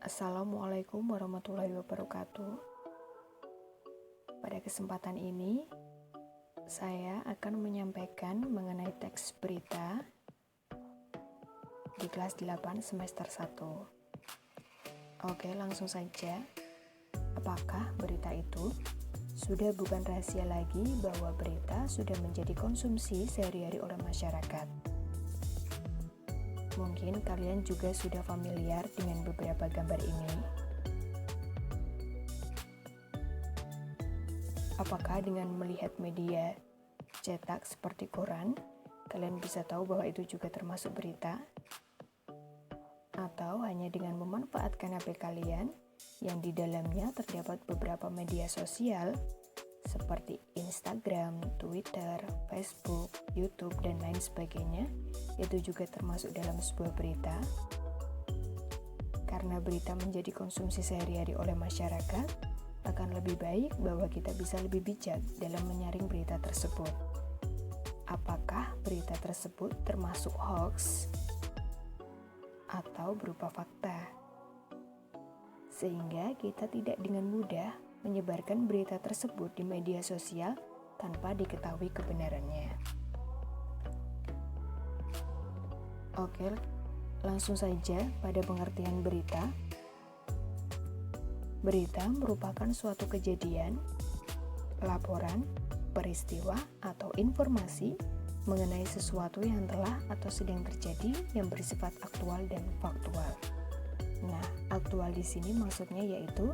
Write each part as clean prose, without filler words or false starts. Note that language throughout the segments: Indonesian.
Assalamualaikum warahmatullahi wabarakatuh. Pada kesempatan ini, saya akan menyampaikan mengenai teks berita di kelas 8 semester 1. Oke, langsung saja. Apakah berita itu? Sudah bukan rahasia lagi bahwa berita sudah menjadi konsumsi sehari-hari oleh masyarakat. Mungkin kalian juga sudah familiar dengan beberapa gambar ini. Apakah dengan melihat media cetak seperti koran, kalian bisa tahu bahwa itu juga termasuk berita? Atau hanya dengan memanfaatkan HP kalian yang di dalamnya terdapat beberapa media sosial seperti Instagram, Twitter, Facebook, YouTube, dan lain sebagainya, itu juga termasuk dalam sebuah berita. Karena berita menjadi konsumsi sehari-hari oleh masyarakat, akan lebih baik bahwa kita bisa lebih bijak dalam menyaring berita tersebut. Apakah berita tersebut termasuk hoax atau berupa fakta? Sehingga kita tidak dengan mudah menyebarkan berita tersebut di media sosial tanpa diketahui kebenarannya. Oke, langsung saja pada pengertian berita. Berita merupakan suatu kejadian, laporan, peristiwa, atau informasi mengenai sesuatu yang telah atau sedang terjadi yang bersifat aktual dan faktual. Nah, aktual di sini maksudnya yaitu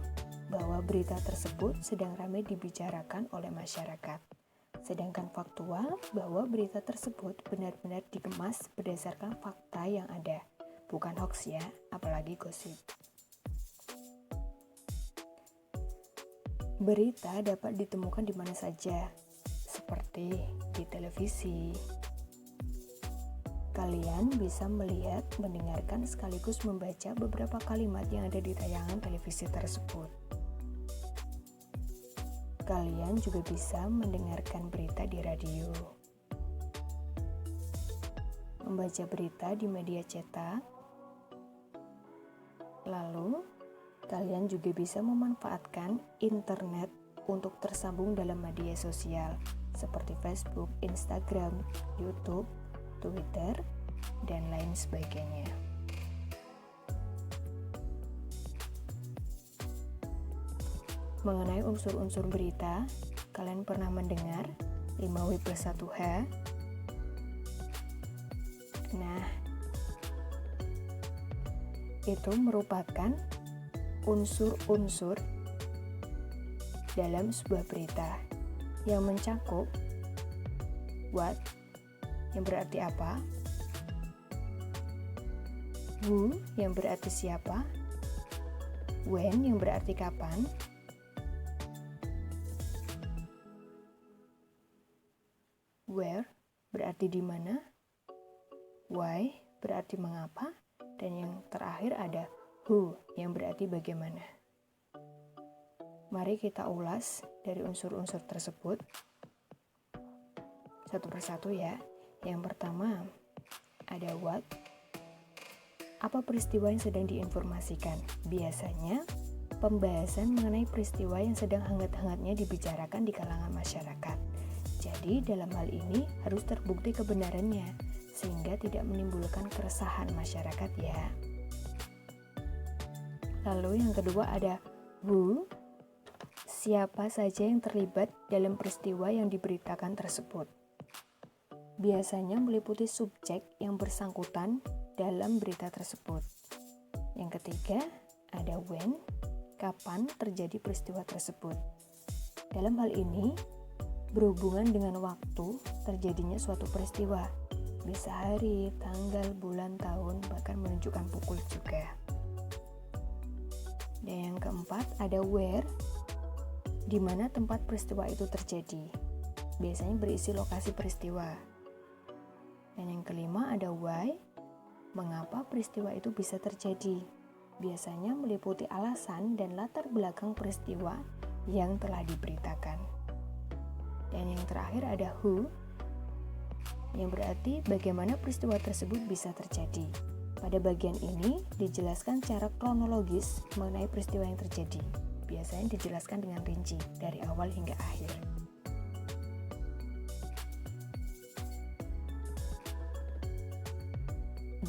bahwa berita tersebut sedang ramai dibicarakan oleh masyarakat. Sedangkan faktual bahwa berita tersebut benar-benar dikemas berdasarkan fakta yang ada, bukan hoax ya, apalagi gosip. Berita dapat ditemukan di mana saja, seperti di televisi. Kalian bisa melihat, mendengarkan, sekaligus membaca beberapa kalimat yang ada di tayangan televisi tersebut. Kalian juga bisa mendengarkan berita di radio, membaca berita di media cetak, lalu kalian juga bisa memanfaatkan internet untuk tersambung dalam media sosial seperti Facebook, Instagram, YouTube, Twitter, dan lain sebagainya. Mengenai unsur-unsur berita, kalian pernah mendengar 5W+1H? Nah, itu merupakan unsur-unsur dalam sebuah berita yang mencakup what, yang berarti apa, who, yang berarti siapa, when, yang berarti kapan, where berarti di mana, why berarti mengapa, dan yang terakhir ada who yang berarti bagaimana. Mari kita ulas dari unsur-unsur tersebut satu persatu ya. Yang pertama ada what. Apa peristiwa yang sedang diinformasikan? Biasanya pembahasan mengenai peristiwa yang sedang hangat-hangatnya dibicarakan di kalangan masyarakat. Jadi dalam hal ini harus terbukti kebenarannya sehingga tidak menimbulkan keresahan masyarakat ya. Lalu yang kedua ada who. Siapa saja yang terlibat dalam peristiwa yang diberitakan tersebut. Biasanya meliputi subjek yang bersangkutan dalam berita tersebut. Yang ketiga ada when. Kapan terjadi peristiwa tersebut. Dalam hal ini berhubungan dengan waktu terjadinya suatu peristiwa, bisa hari, tanggal, bulan, tahun, bahkan menunjukkan pukul juga. Dan yang keempat ada where, di mana tempat peristiwa itu terjadi. Biasanya berisi lokasi peristiwa. Dan yang kelima ada why, mengapa peristiwa itu bisa terjadi. Biasanya meliputi alasan dan latar belakang peristiwa yang telah diberitakan. Dan yang terakhir ada who, yang berarti bagaimana peristiwa tersebut bisa terjadi. Pada bagian ini dijelaskan secara kronologis mengenai peristiwa yang terjadi. Biasanya dijelaskan dengan rinci dari awal hingga akhir.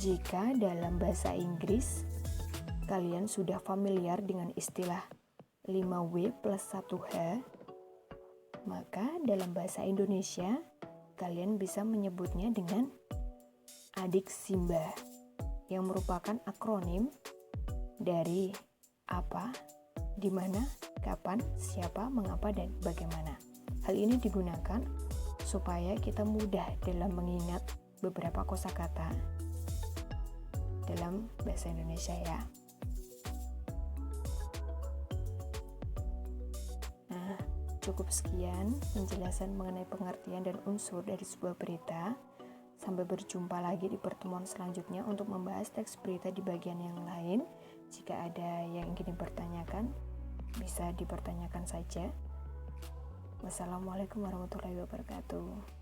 Jika dalam bahasa Inggris kalian sudah familiar dengan istilah 5W plus 1H, maka dalam bahasa Indonesia kalian bisa menyebutnya dengan adik Simba, yang merupakan akronim dari apa, di mana, kapan, siapa, mengapa, dan bagaimana. Hal ini digunakan supaya kita mudah dalam mengingat beberapa kosakata dalam bahasa Indonesia ya. Nah, cukup sekian penjelasan mengenai pengertian dan unsur dari sebuah berita. Sampai berjumpa lagi di pertemuan selanjutnya untuk membahas teks berita di bagian yang lain. Jika ada yang ingin dipertanyakan, bisa dipertanyakan saja. Wassalamualaikum warahmatullahi wabarakatuh.